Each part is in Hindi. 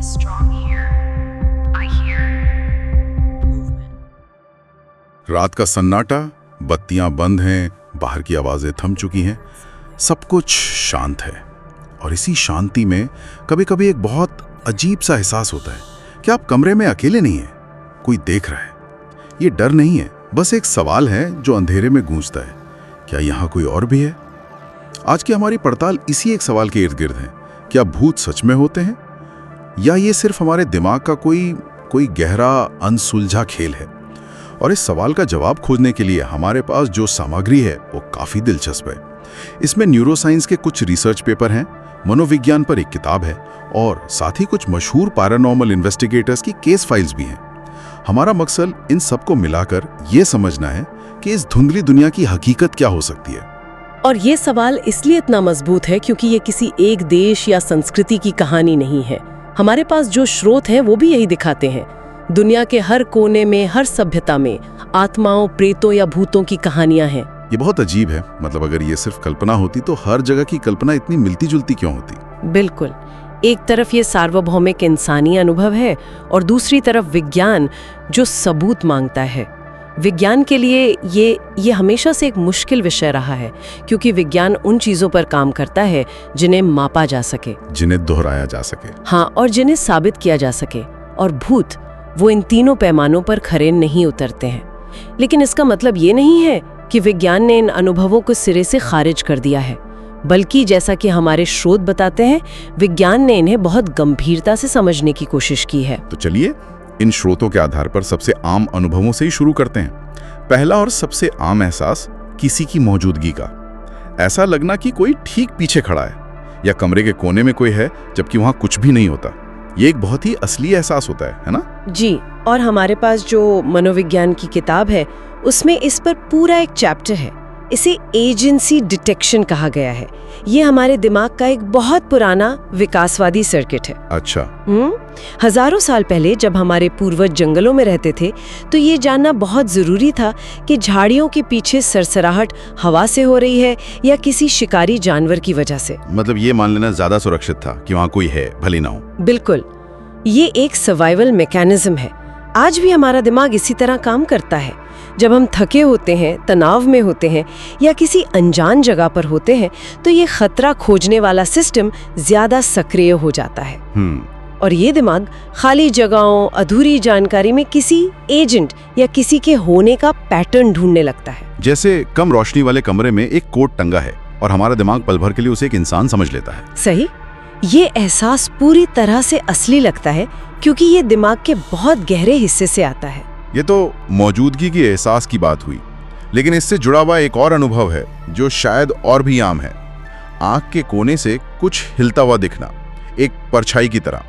strong here. I hear movement. रात का सन्नाटा, बत्तियां बंद हैं, बाहर की आवाजें थम चुकी हैं, सब कुछ शांत है। और इसी शांति में कभी कभी एक बहुत अजीब सा एहसास होता है कि आप कमरे में अकेले नहीं हैं, कोई देख रहा है। ये डर नहीं है, बस एक सवाल है जो अंधेरे में गूंजता है, क्या यहाँ कोई और भी है? आज की हमारी पड़ताल इसी एक सवाल के इर्द गिर्द है। क्या भूत सच में होते हैं या ये सिर्फ हमारे दिमाग का कोई गहरा अनसुलझा खेल है? और इस सवाल का जवाब खोजने के लिए हमारे पास जो सामग्री है वो काफी दिलचस्प है। इसमें न्यूरोसाइंस के कुछ रिसर्च पेपर हैं, मनोविज्ञान पर एक किताब है और साथ ही कुछ मशहूर पैरानॉर्मल इन्वेस्टिगेटर्स की केस फाइल्स भी हैं। हमारा मकसद इन सबको मिलाकर ये समझना है कि इस धुंधली दुनिया की हकीकत क्या हो सकती है। और ये सवाल इसलिए इतना मजबूत है क्योंकि ये किसी एक देश या संस्कृति की कहानी नहीं है। हमारे पास जो स्रोत हैं वो भी यही दिखाते हैं। दुनिया के हर कोने में, हर सभ्यता में आत्माओं, प्रेतों या भूतों की कहानियां हैं। ये बहुत अजीब है। मतलब अगर ये सिर्फ कल्पना होती तो हर जगह की कल्पना इतनी मिलती जुलती क्यों होती? बिल्कुल। एक तरफ ये सार्वभौमिक इंसानी अनुभव है और दूसरी तरफ विज्ञान जो सबूत मांगता है। विज्ञान के लिए ये हमेशा से एक मुश्किल विषय रहा है क्योंकि विज्ञान उन चीजों पर काम करता है जिन्हें मापा जा सके, जिन्हें दोहराया जा सके, हाँ, और जिन्हें साबित किया जा सके। और भूत वो इन तीनों पैमानों पर खरे नहीं उतरते हैं। लेकिन इसका मतलब ये नहीं है कि विज्ञान ने इन अनुभवों को सिरे से खारिज कर दिया है, बल्कि जैसा कि हमारे स्रोत बताते हैं, विज्ञान ने इन्हें बहुत गंभीरता से समझने की कोशिश की है। तो चलिए इन स्रोतों के आधार पर सबसे आम अनुभवों से ही शुरू करते हैं। पहला और सबसे आम एहसास किसी की मौजूदगी का। ऐसा लगना कि कोई ठीक पीछे खड़ा है या कमरे के कोने में कोई है जबकि वहां कुछ भी नहीं होता। ये एक बहुत ही असली एहसास होता है ना? जी, और हमारे पास जो मनोविज्ञान की किताब है उसमें इस पर पूरा एक चैप्टर है। इसे एजेंसी डिटेक्शन कहा गया है। ये हमारे दिमाग का एक बहुत पुराना विकासवादी सर्किट है। अच्छा। हजारों साल पहले जब हमारे पूर्वज जंगलों में रहते थे तो ये जानना बहुत जरूरी था कि झाड़ियों के पीछे सरसराहट हवा से हो रही है या किसी शिकारी जानवर की वजह से। मतलब ये मान लेना ज्यादा सुरक्षित था कि वहाँ कोई है, भले ना हो। बिल्कुल, ये एक सर्वाइवल मैकेनिज्म है। आज भी हमारा दिमाग इसी तरह काम करता है। जब हम थके होते हैं, तनाव में होते हैं या किसी अनजान जगह पर होते हैं तो ये खतरा खोजने वाला सिस्टम ज्यादा सक्रिय हो जाता है। और ये दिमाग खाली जगहों, अधूरी जानकारी में किसी एजेंट या किसी के होने का पैटर्न ढूंढने लगता है। जैसे कम रोशनी वाले कमरे में एक कोट टंगा है और हमारा दिमाग पल भर के लिए उसे एक इंसान समझ लेता है। सही। ये एहसास पूरी तरह से असली लगता है क्योंकि ये दिमाग के बहुत गहरे हिस्से से आता है। ये तो मौजूदगी के एहसास की बात हुई, लेकिन इससे जुड़ा हुआ एक और अनुभव है जो शायद और भी आम है। आंख के कोने से कुछ हिलता हुआ दिखना, एक परछाई की तरह।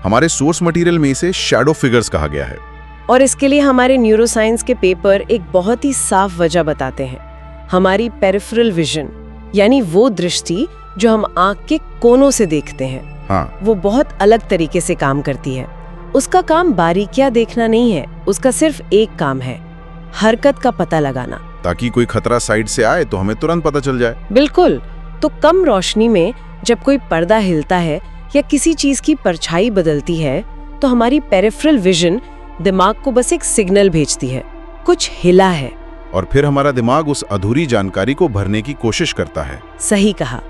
हमारे सोर्स मटेरियल में इसे शैडो फिगर्स कहा गया है। और इसके लिए हमारे न्यूरोसाइंस के पेपर एक बहुत ही साफ वजह बताते हैं। हमारी पेरिफेरल विजन, यानी वो दृष्टि जो हम आंख के कोनों से देखते हैं, हाँ, वो बहुत अलग तरीके से काम करती है। उसका काम बारीकियां देखना नहीं है, उसका सिर्फ एक काम है, हरकत का पता लगाना, ताकि कोई खतरा साइड से आए तो हमें तुरंत पता चल जाए। बिल्कुल। तो कम रोशनी में जब कोई पर्दा हिलता है या किसी चीज की परछाई बदलती है तो हमारी पेरिफेरल विजन दिमाग को बस एक सिग्नल भेजती है, कुछ हिला है। और फिर हमारा दिमाग उस अधूरी जानकारी को भरने की कोशिश करता है। सही कहा।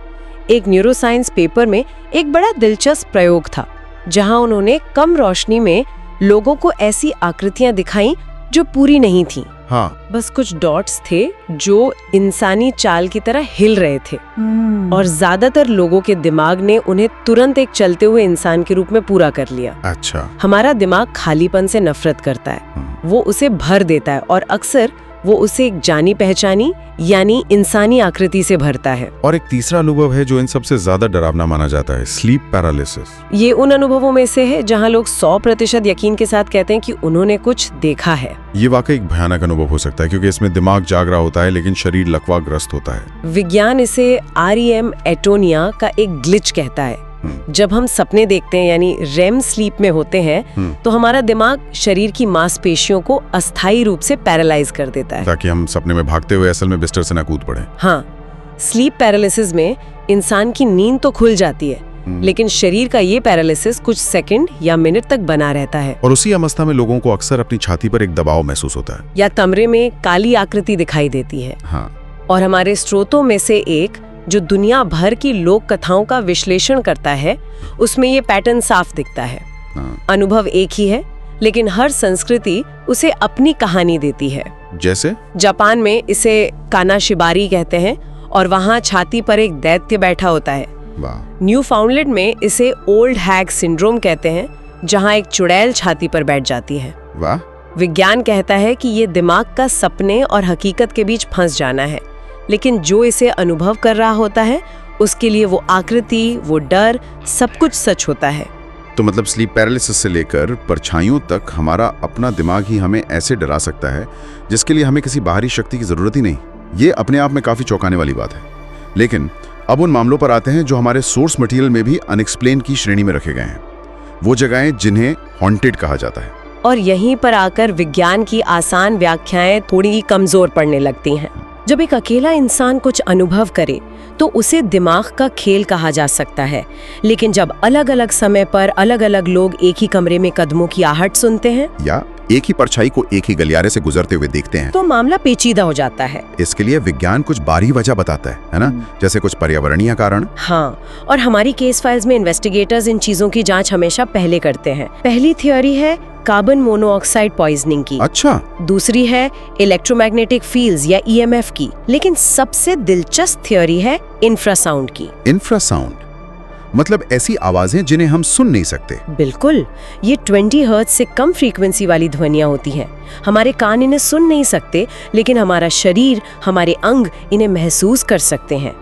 एक न्यूरोसाइंस पेपर में एक बड़ा दिलचस्प प्रयोग था जहां उन्होंने कम रोशनी में लोगों को ऐसी आकृतियां दिखाई जो पूरी नहीं थीं। हाँ, बस कुछ डॉट्स थे जो इंसानी चाल की तरह हिल रहे थे। और ज्यादातर लोगों के दिमाग ने उन्हें तुरंत एक चलते हुए इंसान के रूप में पूरा कर लिया। अच्छा। हमारा दिमाग खालीपन से नफरत करता है, वो उसे भर देता है और अक्सर वो उसे एक जानी पहचानी यानी इंसानी आकृति से भरता है। और एक तीसरा अनुभव है जो इन सबसे ज्यादा डरावना माना जाता है, स्लीप पैरालिसिस। ये उन अनुभवों में से है जहां लोग 100% यकीन के साथ कहते हैं कि उन्होंने कुछ देखा है। ये वाकई एक भयानक अनुभव हो सकता है क्योंकि इसमें दिमाग जाग रहा होता है लेकिन शरीर लकवाग्रस्त होता है। विज्ञान इसे REM एटोनिया का एक ग्लिच कहता है। जब हम सपने देखते हैं यानी रेम स्लीप में होते हैं तो हमारा दिमाग शरीर की मांसपेशियों को अस्थायी रूप से पैरालाइज कर देता है ताकि हम सपने में भागते हुए असल में बिस्तर से न कूद पड़े। हाँ, स्लीप पैरालिसिस में इंसान की नींद तो खुल जाती है लेकिन शरीर का ये पैरालिसिस कुछ सेकंड या मिनट तक बना रहता है। और उसी अवस्था में लोगों को अक्सर अपनी छाती पर एक दबाव महसूस होता है या कमरे में काली आकृति दिखाई देती है। हाँ। और हमारे स्रोतों में से एक जो दुनिया भर की लोक कथाओं का विश्लेषण करता है, उसमें ये पैटर्न साफ दिखता है। हाँ। अनुभव एक ही है, लेकिन हर संस्कृति उसे अपनी कहानी देती है। जैसे जापान में इसे कानाशिबारी कहते हैं और वहाँ छाती पर एक दैत्य बैठा होता है। वाह। न्यूफाउंडलैंड में इसे ओल्ड हैग सिंड्रोम कहते हैं, जहाँ एक चुड़ैल छाती पर बैठ जाती है। वाह। विज्ञान कहता है कि ये दिमाग का सपने और हकीकत के बीच फंस जाना है, लेकिन जो इसे अनुभव कर रहा होता है उसके लिए वो आकृति, वो डर, सब कुछ सच होता है। तो मतलब स्लीप पैरालिसिस से लेकर परछाइयों तक हमारा अपना दिमाग ही हमें ऐसे डरा सकता है जिसके लिए हमें किसी बाहरी शक्ति की जरूरत ही नहीं। ये अपने आप में काफी चौंकाने वाली बात है। लेकिन अब उन मामलों पर आते हैं जो हमारे सोर्स मटेरियल में भी अनएक्सप्लेन की श्रेणी में रखे गए हैं, वो जगहें जिन्हें हॉन्टेड कहा जाता है। और यहीं पर आकर विज्ञान की आसान व्याख्याएं थोड़ी कमजोर पड़ने लगती हैं। जब एक अकेला इंसान कुछ अनुभव करे तो उसे दिमाग का खेल कहा जा सकता है, लेकिन जब अलग अलग समय पर अलग अलग लोग एक ही कमरे में कदमों की आहट सुनते हैं या एक ही परछाई को एक ही गलियारे से गुजरते हुए देखते हैं तो मामला पेचीदा हो जाता है। इसके लिए विज्ञान कुछ बारी वजह बताता है ना, जैसे कुछ पर्यावरणीय कारण। हाँ, और हमारी केस फाइल्स में इन्वेस्टिगेटर्स इन चीजों की जांच हमेशा पहले करते हैं। पहली थ्योरी है कार्बन मोनोऑक्साइड पॉइजनिंग की। अच्छा। दूसरी है इलेक्ट्रोमैग्नेटिक फील्ड्स या ईएमएफ की। लेकिन सबसे दिलचस्प थ्योरी है इंफ्रासाउंड की। इंफ्रासाउंड मतलब ऐसी आवाजें जिन्हें हम सुन नहीं सकते। बिल्कुल, ये 20 हर्ट्ज से कम फ्रीक्वेंसी वाली ध्वनियां होती हैं। हमारे कान इन्हें सुन नहीं सकते, लेकिन हमारा शरीर, हमारे अंग इन्हें महसूस कर सकते हैं।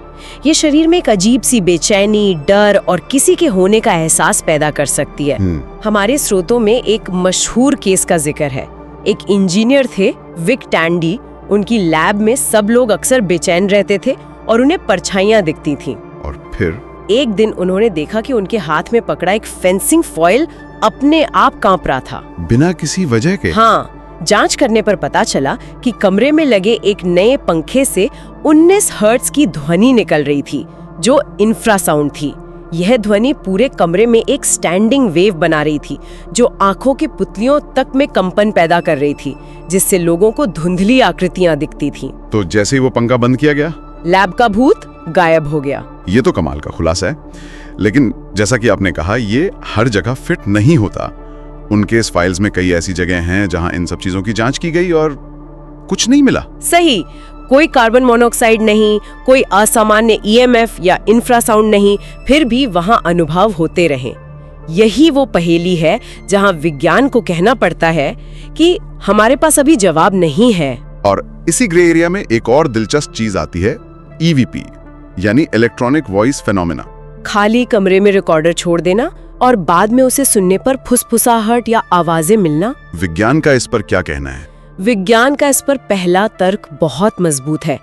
ये शरीर में एक अजीब सी बेचैनी, डर और किसी के होने का एहसास पैदा कर सकती है। हमारे स्रोतों में एक मशहूर केस का जिक्र है। एक इंजीनियर थे, विक टैंडी। उनकी लैब में सब लोग अक्सर बेचैन रहते थे और उन्हें परछाइयां दिखती थीं। और फिर एक दिन उन्होंने देखा कि उनके हाथ में पकड़ा एक फेंसिंग फॉइल अपने आप कांप रहा था, बिना किसी वजह के। हाँ, जांच करने पर पता चला कि कमरे में लगे एक नए पंखे से 19 हर्ट्ज की ध्वनि निकल रही थी, जो इंफ्रासाउंड थी। यह ध्वनि पूरे कमरे में एक स्टैंडिंग वेव बना रही थी, जो आंखों की पुतलियों तक में कंपन पैदा कर रही थी, जिससे लोगों को धुंधली आकृतियां दिखती थीं। तो जैसे ही वो पंखा बंद किया गया, लैब का भूत गायब हो गया। ये तो कमाल का खुलासा है। लेकिन जैसा कि आपने कहा, ये हर जगह फिट नहीं होता। उनके इस फाइल्स में कई ऐसी जगह हैं जहां इन सब चीजों की जांच की गई और कुछ नहीं मिला। सही, कोई कार्बन मोनोऑक्साइड नहीं, कोई असामान्य ईएमएफ या इंफ्रासाउंड नहीं, फिर भी वहां अनुभव होते रहे। यही वो पहेली है जहां विज्ञान को कहना पड़ता है कि हमारे पास अभी जवाब नहीं है। और इसी ग्रे एरिया में एक और दिलचस्प चीज आती है, ईवीपी यानी इलेक्ट्रॉनिक वॉइस फेनोमेना। खाली कमरे में रिकॉर्डर छोड़ देना और बाद में उसे सुनने पर फुसफुसाहट या आवाजें मिलना। विज्ञान का इस पर क्या कहना है? विज्ञान का इस पर पहला तर्क बहुत मजबूत है।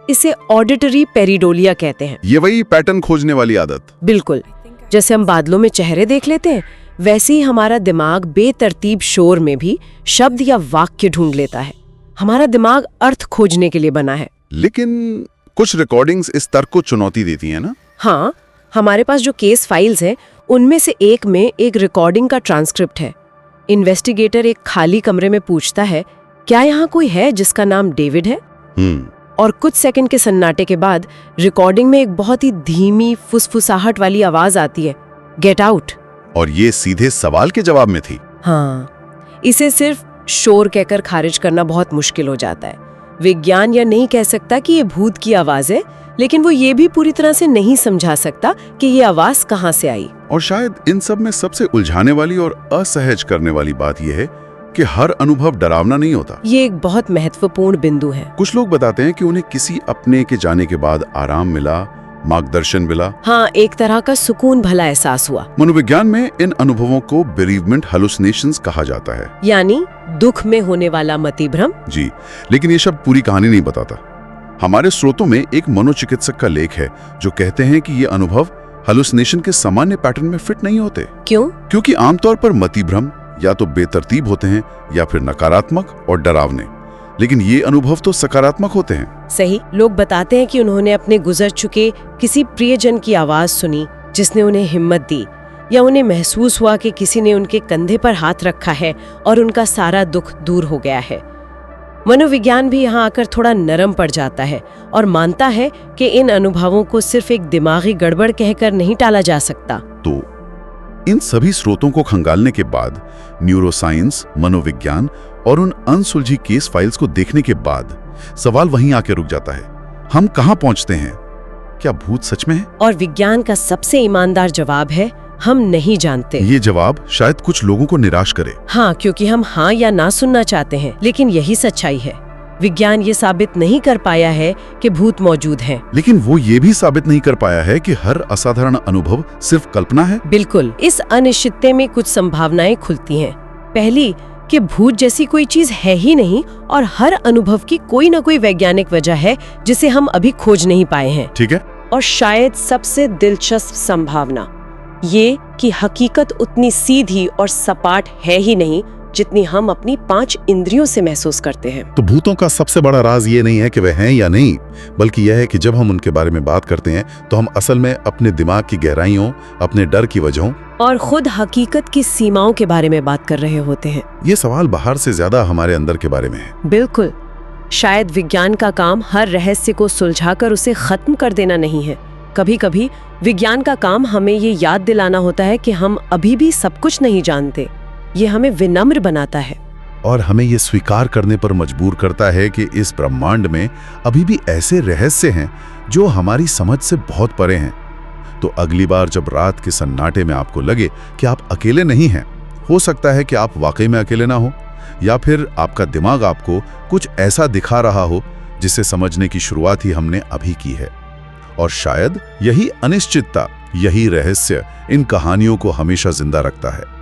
इसे ऑडिटरी पेरिडोलिया कहते हैं। ये वही पैटर्न खोजने वाली आदत। बिल्कुल, जैसे हम बादलों में चेहरे देख लेते हैं, वैसे ही हमारा दिमाग बेतरतीब शोर में भी शब्द या वाक्य ढूंढ लेता है। हमारा दिमाग अर्थ खोजने के लिए बना है। लेकिन कुछ रिकॉर्डिंग्स इस तर्क को चुनौती देती हैं ना? हाँ, हमारे पास जो केस फाइल्स हैं, उनमें से एक में एक रिकॉर्डिंग का ट्रांसक्रिप्ट है। इन्वेस्टिगेटर एक खाली कमरे में पूछता है, क्या यहाँ कोई है जिसका नाम डेविड है? और कुछ सेकंड के सन्नाटे के बाद रिकॉर्डिंग में एक बहुत ही धीमी फुसफुसाहट वाली आवाज आती है, गेट आउट। और ये सीधे सवाल के जवाब में थी। हाँ, इसे सिर्फ शोर कहकर खारिज करना बहुत मुश्किल हो जाता है। विज्ञान यह नहीं कह सकता कि ये भूत की आवाज है, लेकिन वो ये भी पूरी तरह से नहीं समझा सकता कि ये आवाज कहाँ से आई। और शायद इन सब में सबसे उलझाने वाली और असहज करने वाली बात यह है कि हर अनुभव डरावना नहीं होता। ये एक बहुत महत्वपूर्ण बिंदु है। कुछ लोग बताते हैं कि उन्हें किसी अपने के जाने के बाद आराम मिला, मार्गदर्शन मिला। हाँ, एक तरह का सुकून भला एहसास हुआ। मनोविज्ञान में इन अनुभवों को बेरीवमेंट हैलुसिनेशंस कहा जाता है, यानी दुख में होने वाला मतिभ्रम। जी, लेकिन ये शब्द पूरी कहानी नहीं बताता। हमारे स्रोतों में एक मनोचिकित्सक का लेख है जो कहते हैं कि ये अनुभव हैलुसिनेशन के सामान्य पैटर्न में फिट नहीं होते। क्यों? क्योंकि आमतौर पर मतिभ्रम या तो बेतरतीब होते हैं या फिर नकारात्मक और डरावने, लेकिन ये अनुभव तो सकारात्मक होते हैं। सही, लोग बताते हैं कि उन्होंने अपने गुजर चुके किसी प्रियजन की आवाज सुनी जिसने उन्हें हिम्मत दी, या उन्हें महसूस हुआ कि किसी ने उनके कंधे पर हाथ रखा है और उनका सारा दुख दूर हो गया है। मनोविज्ञान भी यहाँ आकर थोड़ा नरम पड़ जाता है और मानता है कि इन अनुभवों को सिर्फ एक दिमागी गड़बड़ कहकर नहीं टाला जा सकता। तो इन सभी स्रोतों को खंगालने के बाद, न्यूरोसाइंस, मनोविज्ञान और उन अनसुलझी केस फाइल्स को देखने के बाद सवाल वहीं आके रुक जाता है। हम कहाँ पहुंचते हैं? क्या भूत सच में है? और विज्ञान का सबसे ईमानदार जवाब है, हम नहीं जानते। ये जवाब शायद कुछ लोगों को निराश करे। हाँ, क्योंकि हम हाँ या ना सुनना चाहते हैं, लेकिन यही सच्चाई है। विज्ञान ये साबित नहीं कर पाया है कि भूत मौजूद हैं। लेकिन वो ये भी साबित नहीं कर पाया है कि हर असाधारण अनुभव सिर्फ कल्पना है। बिल्कुल, इस अनिश्चितते में कुछ संभावनाएं खुलती हैं। पहली, कि भूत जैसी कोई चीज है ही नहीं और हर अनुभव की कोई ना कोई वैज्ञानिक वजह है जिसे हम अभी खोज नहीं पाए हैं। ठीक है। और शायद सबसे दिलचस्प संभावना ये कि हकीकत उतनी सीधी और सपाट है ही नहीं जितनी हम अपनी 5 इंद्रियों से महसूस करते हैं। तो भूतों का सबसे बड़ा राज ये नहीं है कि वे हैं या नहीं, बल्कि यह है कि जब हम उनके बारे में बात करते हैं तो हम असल में अपने दिमाग की गहराइयों, अपने डर की वजहों और खुद हकीकत की सीमाओं के बारे में बात कर रहे होते हैं। ये सवाल बाहर से ज्यादा हमारे अंदर के बारे में है। बिल्कुल। शायद विज्ञान का काम हर रहस्य को सुलझाकर उसे खत्म कर देना नहीं है। कभी कभी विज्ञान का काम हमें ये याद दिलाना होता है कि हम अभी भी सब कुछ नहीं जानते। ये हमें विनम्र बनाता है और हमें ये स्वीकार करने पर मजबूर करता है कि इस ब्रह्मांड में अभी भी ऐसे रहस्य हैं जो हमारी समझ से बहुत परे हैं। तो अगली बार जब रात के सन्नाटे में आपको लगे कि आप अकेले नहीं हैं, हो सकता है कि आप वाकई में अकेले ना हो, या फिर आपका दिमाग आपको कुछ ऐसा दिखा रहा हो जिसे समझने की शुरुआत ही हमने अभी की है। और शायद यही अनिश्चितता, यही रहस्य इन कहानियों को हमेशा जिंदा रखता है।